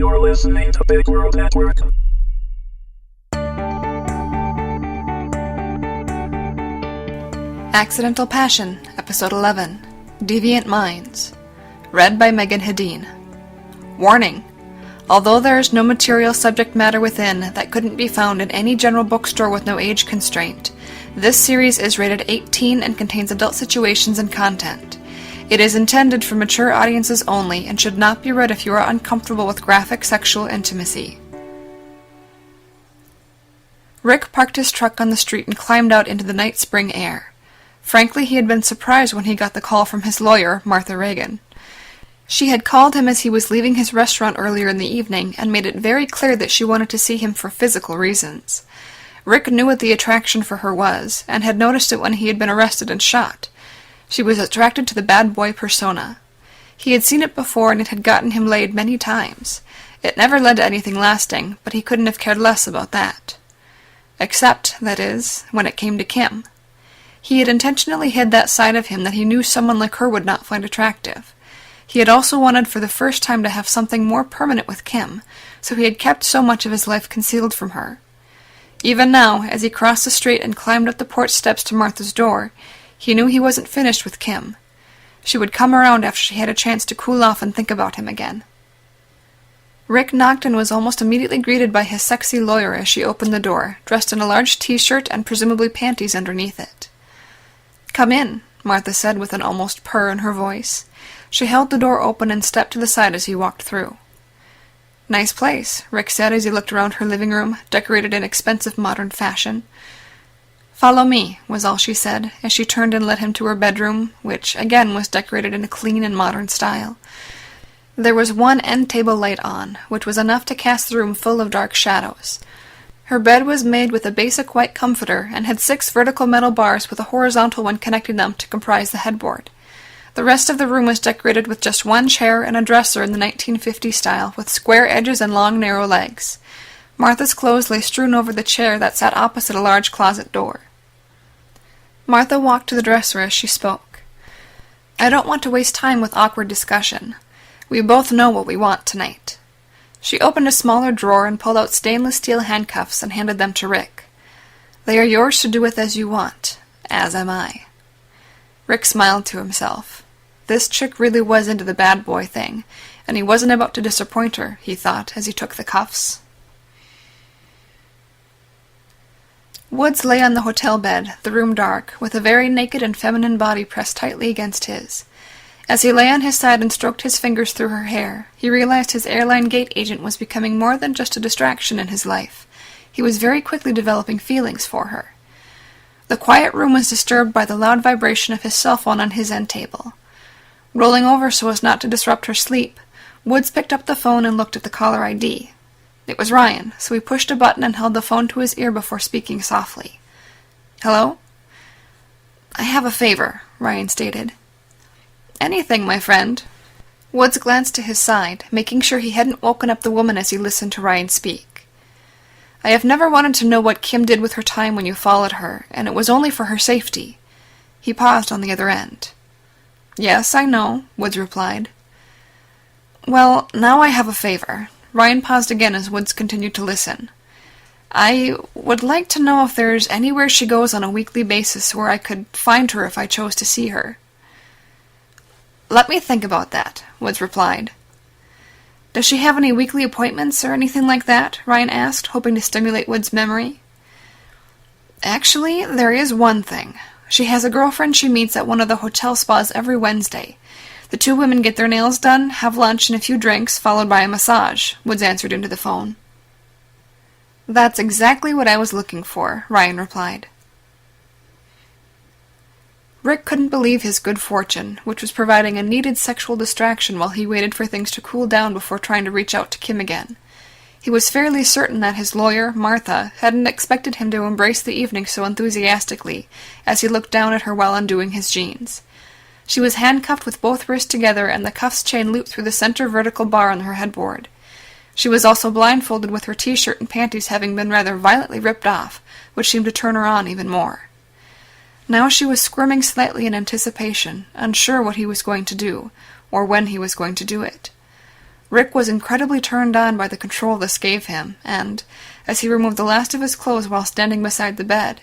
You're listening to Big World Network. Accidental Passion, Episode 11, Deviant Minds. Read by Meagan Hedin. Warning! Although there is no material subject matter within that couldn't be found in any general bookstore with no age constraint, this series is rated 18 and contains adult situations and content. It is intended for mature audiences only and should not be read if you are uncomfortable with graphic sexual intimacy. Rick parked his truck on the street and climbed out into the night spring air. Frankly, he had been surprised when he got the call from his lawyer, Martha Reagan. She had called him as he was leaving his restaurant earlier in the evening and made it very clear that she wanted to see him for physical reasons. Rick knew what the attraction for her was, and had noticed it when he had been arrested and shot. She was attracted to the bad boy persona. He had seen it before and it had gotten him laid many times. It never led to anything lasting, but he couldn't have cared less about that. Except, that is, when it came to Kim. He had intentionally hid that side of him that he knew someone like her would not find attractive. He had also wanted for the first time to have something more permanent with Kim, so he had kept so much of his life concealed from her. Even now, as he crossed the street and climbed up the porch steps to Martha's door, he knew he wasn't finished with Kim. She would come around after she had a chance to cool off and think about him again. Rick knocked and was almost immediately greeted by his sexy lawyer as she opened the door, dressed in a large t-shirt and presumably panties underneath it. "Come in," Martha said with an almost purr in her voice. She held the door open and stepped to the side as he walked through. "Nice place," Rick said as he looked around her living room, decorated in expensive modern fashion. "Follow me," was all she said, as she turned and led him to her bedroom, which, again, was decorated in a clean and modern style. There was one end-table light on, which was enough to cast the room full of dark shadows. Her bed was made with a basic white comforter and had 6 vertical metal bars with a horizontal one connecting them to comprise the headboard. The rest of the room was decorated with just one chair and a dresser in the 1950s style, with square edges and long, narrow legs. Martha's clothes lay strewn over the chair that sat opposite a large closet door. Martha walked to the dresser as she spoke. "I don't want to waste time with awkward discussion. We both know what we want tonight." She opened a smaller drawer and pulled out stainless steel handcuffs and handed them to Rick. "They are yours to do with as you want, as am I." Rick smiled to himself. This chick really was into the bad boy thing, and he wasn't about to disappoint her, he thought, as he took the cuffs. Woods lay on the hotel bed, the room dark, with a very naked and feminine body pressed tightly against his. As he lay on his side and stroked his fingers through her hair, he realized his airline gate agent was becoming more than just a distraction in his life. He was very quickly developing feelings for her. The quiet room was disturbed by the loud vibration of his cell phone on his end table. Rolling over so as not to disrupt her sleep, Woods picked up the phone and looked at the caller ID. It was Ryan, so he pushed a button and held the phone to his ear before speaking softly. "Hello?" "I have a favor," Ryan stated. "Anything, my friend." Woods glanced to his side, making sure he hadn't woken up the woman as he listened to Ryan speak. "I have never wanted to know what Kim did with her time when you followed her, and it was only for her safety." He paused on the other end. "Yes, I know," Woods replied. "Well, now I have a favor." Ryan paused again as Woods continued to listen. "I would like to know if there's anywhere she goes on a weekly basis where I could find her if I chose to see her." "Let me think about that," Woods replied. "Does she have any weekly appointments or anything like that?" Ryan asked, hoping to stimulate Woods' memory. "Actually, there is one thing. She has a girlfriend she meets at one of the hotel spas every Wednesday. The 2 women get their nails done, have lunch and a few drinks, followed by a massage," Woods answered into the phone. "That's exactly what I was looking for," Ryan replied. Rick couldn't believe his good fortune, which was providing a needed sexual distraction while he waited for things to cool down before trying to reach out to Kim again. He was fairly certain that his lawyer, Martha, hadn't expected him to embrace the evening so enthusiastically as he looked down at her while undoing his jeans. She was handcuffed with both wrists together and the cuffs chain looped through the center vertical bar on her headboard. She was also blindfolded with her t-shirt and panties having been rather violently ripped off, which seemed to turn her on even more. Now she was squirming slightly in anticipation, unsure what he was going to do, or when he was going to do it. Rick was incredibly turned on by the control this gave him, and, as he removed the last of his clothes while standing beside the bed,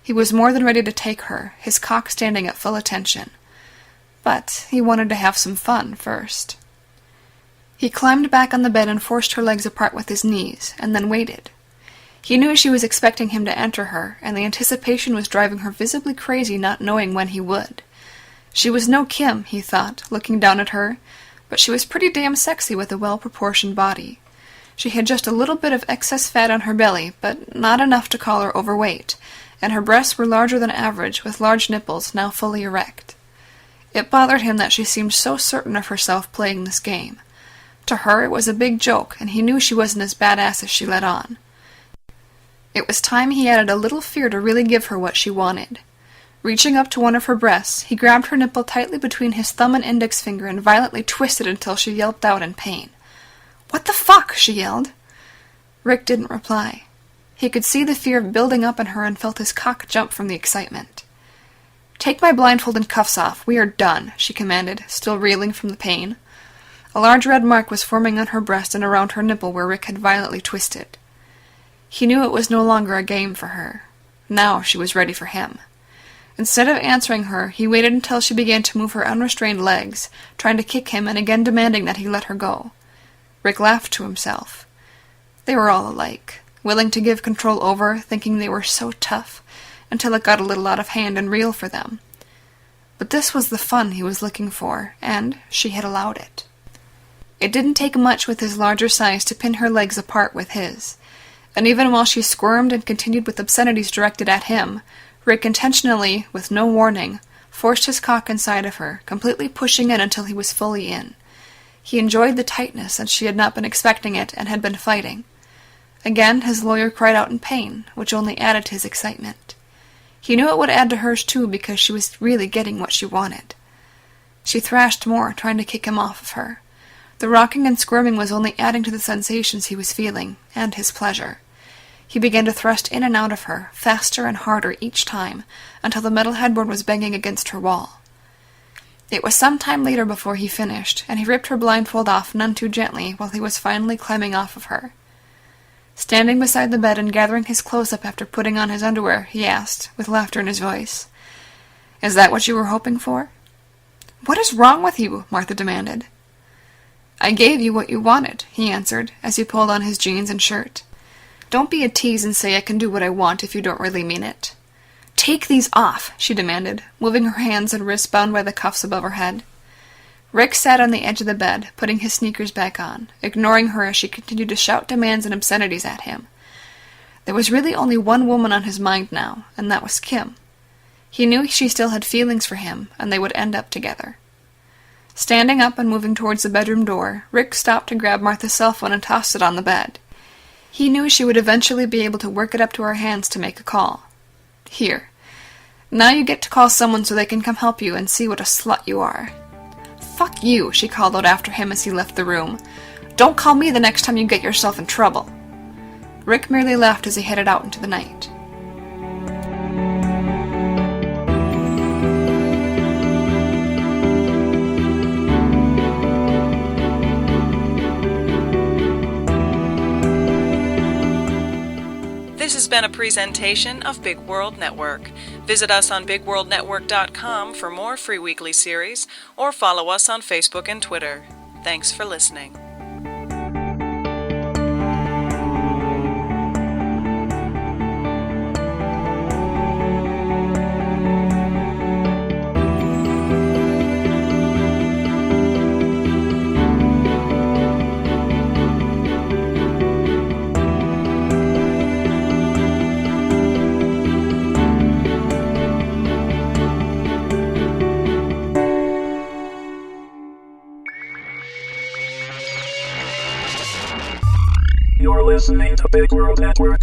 he was more than ready to take her, his cock standing at full attention. But he wanted to have some fun first. He climbed back on the bed and forced her legs apart with his knees, and then waited. He knew she was expecting him to enter her, and the anticipation was driving her visibly crazy, not knowing when he would. She was no Kim, he thought, looking down at her, but she was pretty damn sexy with a well-proportioned body. She had just a little bit of excess fat on her belly, but not enough to call her overweight, and her breasts were larger than average, with large nipples now fully erect. It bothered him that she seemed so certain of herself playing this game. To her it was a big joke, and he knew she wasn't as badass as she let on. It was time he added a little fear to really give her what she wanted. Reaching up to one of her breasts, he grabbed her nipple tightly between his thumb and index finger and violently twisted until she yelped out in pain. "What the fuck?" she yelled. Rick didn't reply. He could see the fear building up in her and felt his cock jump from the excitement. "Take my blindfold and cuffs off. We are done," she commanded, still reeling from the pain. A large red mark was forming on her breast and around her nipple where Rick had violently twisted. He knew it was no longer a game for her. Now she was ready for him. Instead of answering her, he waited until she began to move her unrestrained legs, trying to kick him and again demanding that he let her go. Rick laughed to himself. They were all alike, willing to give control over, thinking they were so tough, until it got a little out of hand and real for them. But this was the fun he was looking for, and she had allowed it. It didn't take much with his larger size to pin her legs apart with his, and even while she squirmed and continued with obscenities directed at him, Rick intentionally, with no warning, forced his cock inside of her, completely pushing in until he was fully in. He enjoyed the tightness, and she had not been expecting it and had been fighting. Again his lawyer cried out in pain, which only added to his excitement. He knew it would add to hers too because she was really getting what she wanted. She thrashed more, trying to kick him off of her. The rocking and squirming was only adding to the sensations he was feeling, and his pleasure. He began to thrust in and out of her, faster and harder each time, until the metal headboard was banging against her wall. It was some time later before he finished, and he ripped her blindfold off none too gently while he was finally climbing off of her. Standing beside the bed and gathering his clothes up after putting on his underwear, he asked, with laughter in his voice, "Is that what you were hoping for?" "What is wrong with you?" Martha demanded. "I gave you what you wanted," he answered, as he pulled on his jeans and shirt. "Don't be a tease and say I can do what I want if you don't really mean it." "Take these off," she demanded, moving her hands and wrists bound by the cuffs above her head. Rick sat on the edge of the bed, putting his sneakers back on, ignoring her as she continued to shout demands and obscenities at him. There was really only one woman on his mind now, and that was Kim. He knew she still had feelings for him, and they would end up together. Standing up and moving towards the bedroom door, Rick stopped to grab Martha's cell phone and tossed it on the bed. He knew she would eventually be able to work it up to her hands to make a call. "Here. Now you get to call someone so they can come help you and see what a slut you are." "Fuck you," she called out after him as he left the room. "Don't call me the next time you get yourself in trouble." Rick merely laughed as he headed out into the night. This has been a presentation of Big World Network. Visit us on BigWorldNetwork.com for more free weekly series, or follow us on Facebook and Twitter. Thanks for listening. You're listening to Big World Network.